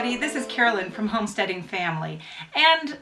everybody. This is Carolyn from Homesteading Family, and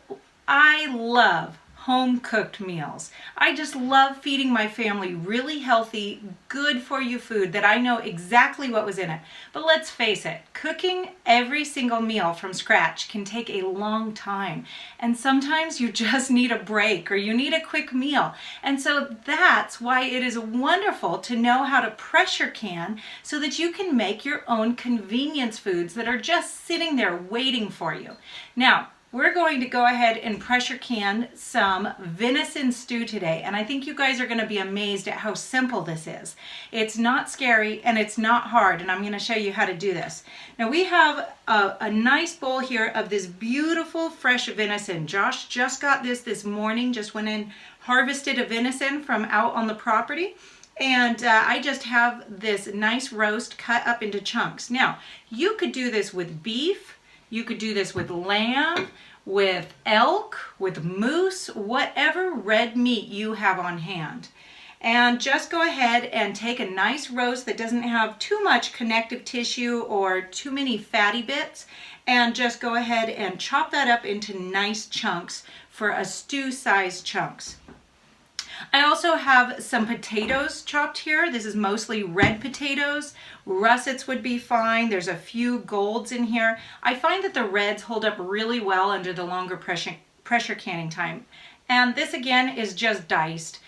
I love home-cooked meals. I just love feeding my family really healthy, good for you food that I know exactly what was in it. But let's face it, cooking every single meal from scratch can take a long time. And sometimes you just need a break or you need a quick meal. And so that's why it is wonderful to know how to pressure can so that you can make your own convenience foods that are just sitting there waiting for you. Now, we're going to go ahead and pressure can some venison stew today, and I think you guys are going to be amazed at how simple this is. It's not scary and it's not hard, and I'm going to show you how to do this. Now we have a nice bowl here of this beautiful fresh venison. Josh just got this morning, just went in, harvested a venison from out on the property. And I just have this nice roast cut up into chunks. Now, you could do this with beef. You could do this with lamb, with elk, with moose, whatever red meat you have on hand. And just go ahead and take a nice roast that doesn't have too much connective tissue or too many fatty bits, and just go ahead and chop that up into nice chunks for a stew-sized chunks. I also have some potatoes chopped here. This is mostly red potatoes. Russets would be fine. There's a few golds in here. I find that the reds hold up really well under the longer pressure canning time. And this again is just diced.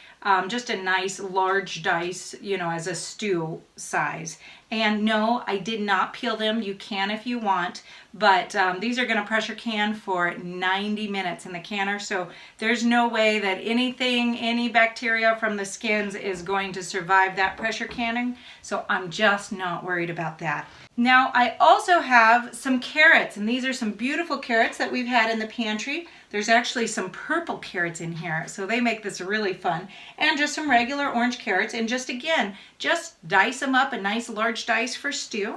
Just a nice large dice, you know, as a stew size. And no, I did not peel them. You can if you want, but these are going to pressure can for 90 minutes in the canner, so there's no way that any bacteria from the skins is going to survive that pressure canning, so I'm just not worried about that. Now I also have some carrots, and these are some beautiful carrots that we've had in the pantry. There's actually some purple carrots in here, so they make this really fun. And just some regular orange carrots, and just dice them up, a nice large dice for stew.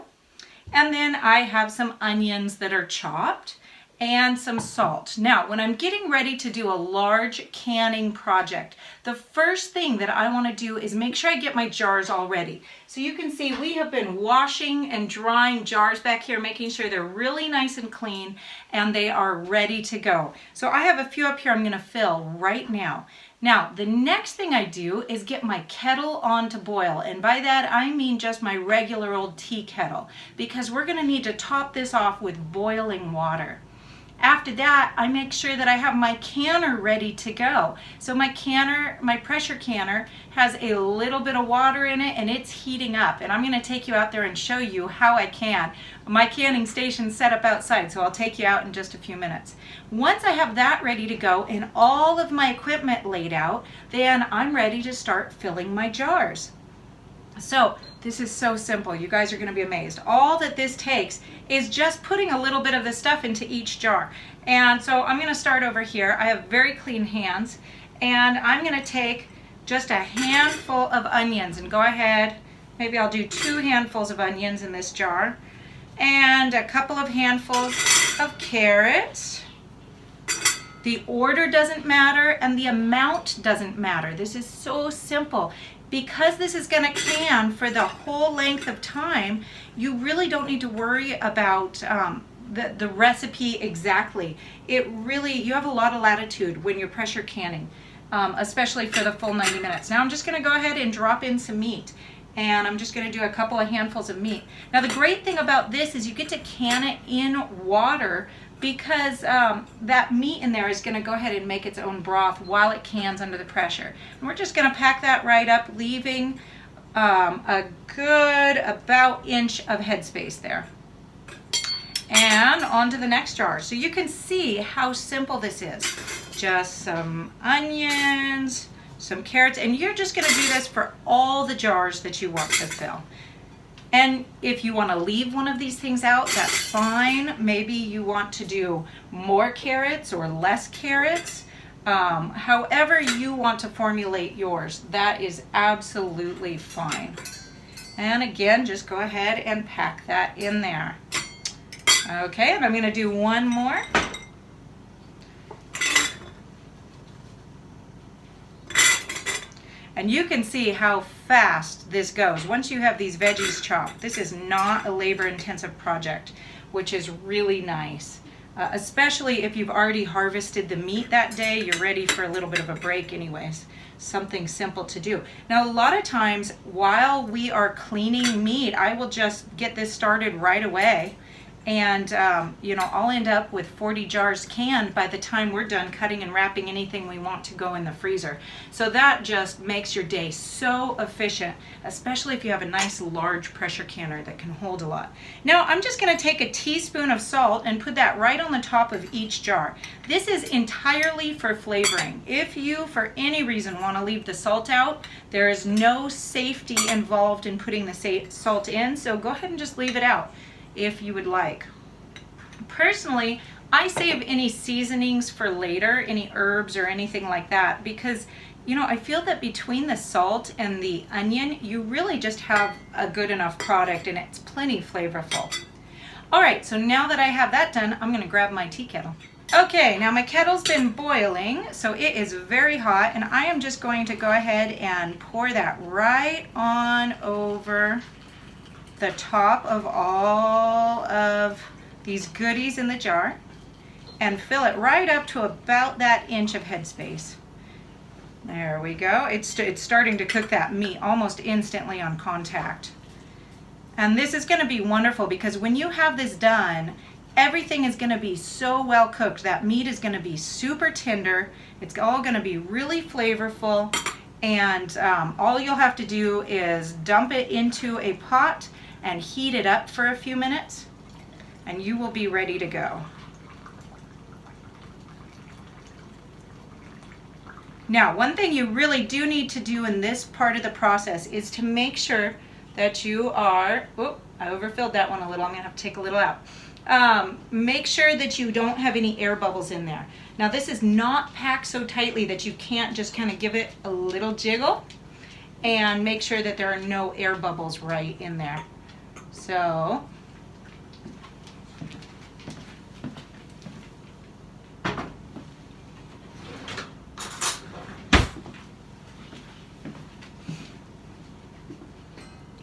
And then I have some onions that are chopped and some salt. Now, when I'm getting ready to do a large canning project, the first thing that I want to do is make sure I get my jars all ready. So you can see we have been washing and drying jars back here, making sure they're really nice and clean and they are ready to go. So I have a few up here I'm going to fill right now. Now, the next thing I do is get my kettle on to boil, and by that I mean just my regular old tea kettle, because we're going to need to top this off with boiling water. After that, I make sure that I have my canner ready to go. So my pressure canner has a little bit of water in it and it's heating up. And I'm going to take you out there and show you how I can. My canning station's set up outside, so I'll take you out in just a few minutes. Once I have that ready to go and all of my equipment laid out, then I'm ready to start filling my jars. So this is so simple. You guys are going to be amazed. All that this takes is just putting a little bit of the stuff into each jar. And so I'm going to start over here. I have very clean hands, and I'm going to take just a handful of onions and go ahead. Maybe I'll do 2 handfuls of onions in this jar, and a couple of handfuls of carrots. The order doesn't matter and the amount doesn't matter. This is so simple. Because this is going to can for the whole length of time, you really don't need to worry about the recipe exactly. You have a lot of latitude when you're pressure canning, especially for the full 90 minutes. Now I'm just going to go ahead and drop in some meat. And I'm just going to do a couple of handfuls of meat. Now the great thing about this is you get to can it in water, because that meat in there is going to go ahead and make its own broth while it cans under the pressure. And we're just going to pack that right up, leaving a good about inch of headspace there. And on to the next jar. So you can see how simple this is. Just some onions, some carrots, and you're just going to do this for all the jars that you want to fill. And if you want to leave one of these things out, that's fine. Maybe you want to do more carrots or less carrots. However you want to formulate yours, that is absolutely fine. And again, just go ahead and pack that in there. Okay, and I'm going to do one more. And you can see how fast this goes. Once you have these veggies chopped, this is not a labor-intensive project. which is really nice. Especially if you've already harvested the meat that day, you're ready for a little bit of a break anyways. Something simple to do. Now, a lot of times while we are cleaning meat, I will just get this started right away. And, you know, I'll end up with 40 jars canned by the time we're done cutting and wrapping anything we want to go in the freezer. So that just makes your day so efficient, especially if you have a nice large pressure canner that can hold a lot. Now, I'm just going to take a teaspoon of salt and put that right on the top of each jar. This is entirely for flavoring. If you, for any reason, want to leave the salt out, there is no safety involved in putting the salt in, so go ahead and just leave it out if you would like. Personally, I save any seasonings for later, any herbs or anything like that, because you know, I feel that between the salt and the onion, you really just have a good enough product and it's plenty flavorful. All right, so now that I have that done, I'm gonna grab my tea kettle. Okay, now my kettle's been boiling, so it is very hot, and I am just going to go ahead and pour that right on over the top of all of these goodies in the jar and fill it right up to about that inch of headspace. There we go. It's starting to cook that meat almost instantly on contact. And this is going to be wonderful because when you have this done, everything is going to be so well cooked. That meat is going to be super tender. It's all going to be really flavorful. And all you'll have to do is dump it into a pot and heat it up for a few minutes, and you will be ready to go. Now, one thing you really do need to do in this part of the process is to make sure that you are, oh, I overfilled that one a little, I'm gonna have to take a little out. Make sure that you don't have any air bubbles in there. Now, this is not packed so tightly that you can't just kind of give it a little jiggle, and make sure that there are no air bubbles right in there. So,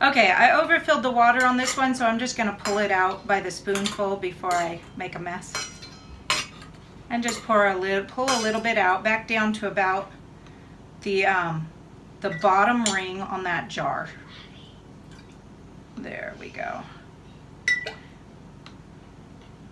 okay, I overfilled the water on this one, so I'm just going to pull it out by the spoonful before I make a mess. And just pull a little bit out, back down to about the bottom ring on that jar. There we go.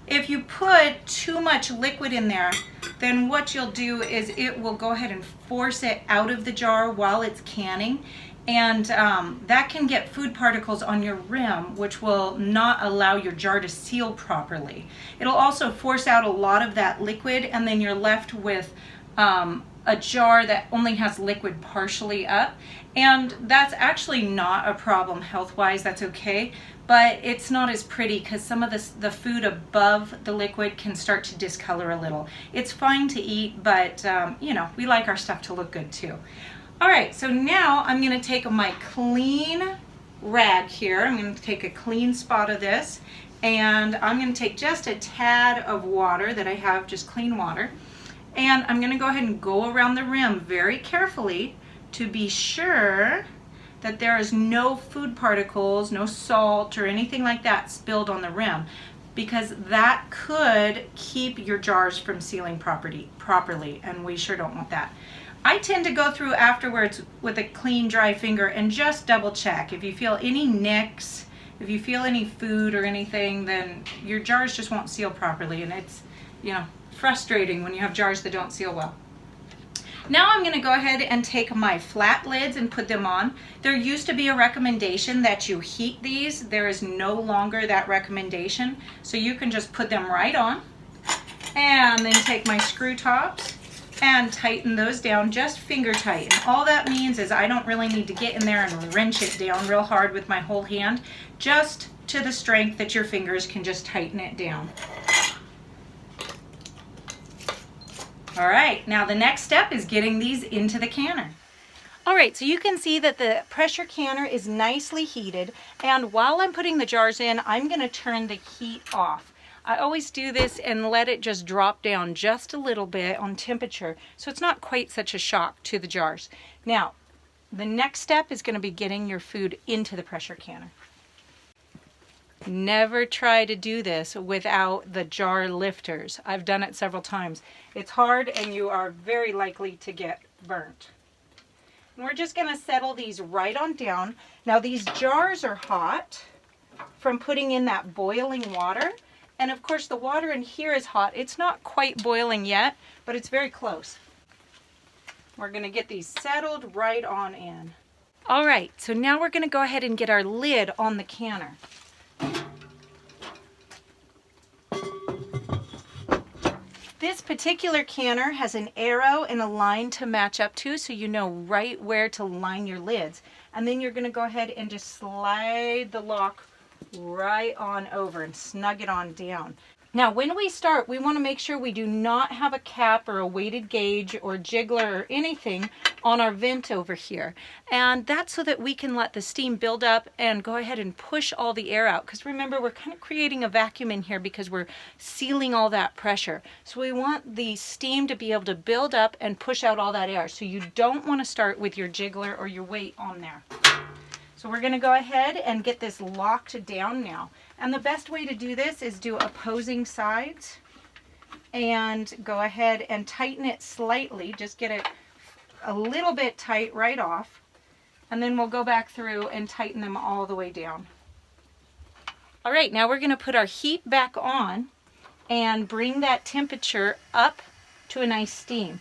If you put too much liquid in there, then what you'll do is it will go ahead and force it out of the jar while it's canning. And that can get food particles on your rim, which will not allow your jar to seal properly. It'll also force out a lot of that liquid, and then you're left with a jar that only has liquid partially up. And that's actually not a problem health-wise, that's okay. But it's not as pretty because some of the food above the liquid can start to discolor a little. It's fine to eat, but you know, we like our stuff to look good too. All right, so now I'm gonna take my clean rag here. I'm gonna take a clean spot of this, and I'm gonna take just a tad of water that I have, just clean water, and I'm gonna go ahead and go around the rim very carefully to be sure that there is no food particles, no salt or anything like that spilled on the rim, because that could keep your jars from sealing properly, and we sure don't want that. I tend to go through afterwards with a clean, dry finger and just double check. If you feel any nicks, if you feel any food or anything, then your jars just won't seal properly, and it's, you know, frustrating when you have jars that don't seal well. Now I'm going to go ahead and take my flat lids and put them on. There used to be a recommendation that you heat these. There is no longer that recommendation, so you can just put them right on, and then take my screw tops and tighten those down, just finger tight. And all that means is I don't really need to get in there and wrench it down real hard with my whole hand, just to the strength that your fingers can just tighten it down. All right, now the next step is getting these into the canner. All right, so you can see that the pressure canner is nicely heated, and while I'm putting the jars in, I'm gonna turn the heat off. I always do this and let it just drop down just a little bit on temperature, so it's not quite such a shock to the jars. Now, the next step is gonna be getting your food into the pressure canner. Never try to do this without the jar lifters. I've done it several times. It's hard and you are very likely to get burnt. And we're just going to settle these right on down. Now these jars are hot from putting in that boiling water. And of course the water in here is hot. It's not quite boiling yet, but it's very close. We're going to get these settled right on in. All right, so now we're going to go ahead and get our lid on the canner. This particular canner has an arrow and a line to match up to, so you know right where to line your lids. And then you're going to go ahead and just slide the lock right on over and snug it on down. Now when we start, we want to make sure we do not have a cap or a weighted gauge or jiggler or anything on our vent over here. And that's so that we can let the steam build up and go ahead and push all the air out. Because remember, we're kind of creating a vacuum in here because we're sealing all that pressure. So we want the steam to be able to build up and push out all that air. So you don't want to start with your jiggler or your weight on there. So we're going to go ahead and get this locked down now. And the best way to do this is do opposing sides and go ahead and tighten it slightly. Just get it a little bit tight right off. And then we'll go back through and tighten them all the way down. All right, now we're going to put our heat back on and bring that temperature up to a nice steam.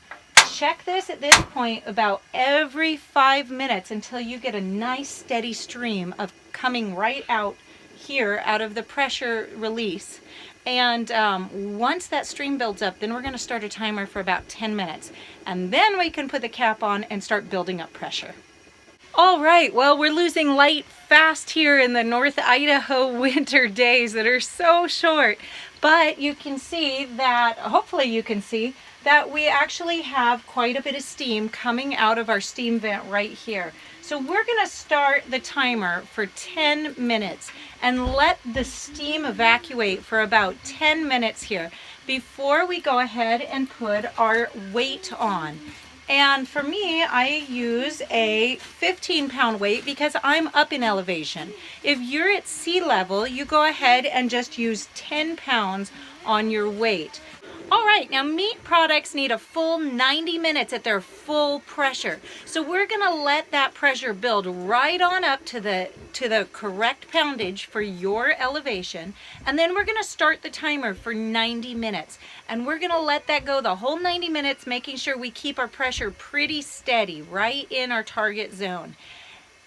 Check this at this point about every 5 minutes until you get a nice steady stream of coming right out here out of the pressure release. And once that stream builds up, then we're going to start a timer for about 10 minutes. And then we can put the cap on and start building up pressure. All right, well, we're losing light fast here in the North Idaho winter days that are so short. But you can see that, hopefully you can see, that we actually have quite a bit of steam coming out of our steam vent right here. So we're going to start the timer for 10 minutes and let the steam evacuate for about 10 minutes here before we go ahead and put our weight on. And for me, I use a 15-pound weight because I'm up in elevation. If you're at sea level, you go ahead and just use 10 pounds on your weight. All right, now meat products need a full 90 minutes at their full pressure. So we're gonna let that pressure build right on up to the correct poundage for your elevation. And then we're gonna start the timer for 90 minutes. And we're gonna let that go the whole 90 minutes, making sure we keep our pressure pretty steady right in our target zone.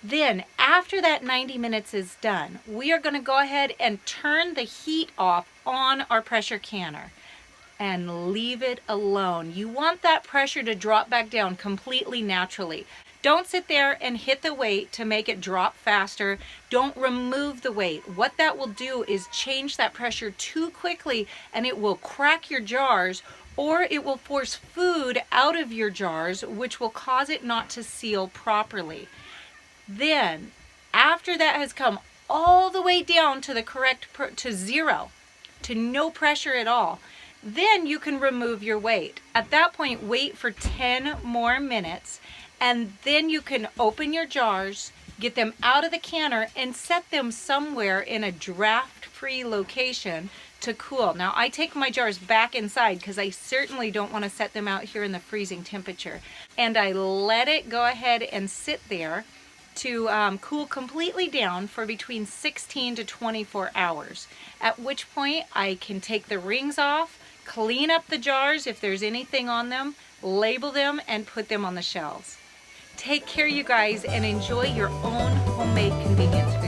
Then after that 90 minutes is done, we are gonna go ahead and turn the heat off on our pressure canner and leave it alone. You want that pressure to drop back down completely naturally. Don't sit there and hit the weight to make it drop faster. Don't remove the weight. What that will do is change that pressure too quickly and it will crack your jars, or it will force food out of your jars, which will cause it not to seal properly. Then, after that has come all the way down to the correct, to zero, to no pressure at all, then you can remove your weight. At that point, wait for 10 more minutes, and then you can open your jars, get them out of the canner, and set them somewhere in a draft-free location to cool. Now, I take my jars back inside because I certainly don't want to set them out here in the freezing temperature. And I let it go ahead and sit there to cool completely down for between 16 to 24 hours. At which point, I can take the rings off, clean up the jars if there's anything on them, label them, and put them on the shelves. Take care, you guys, and enjoy your own homemade convenience.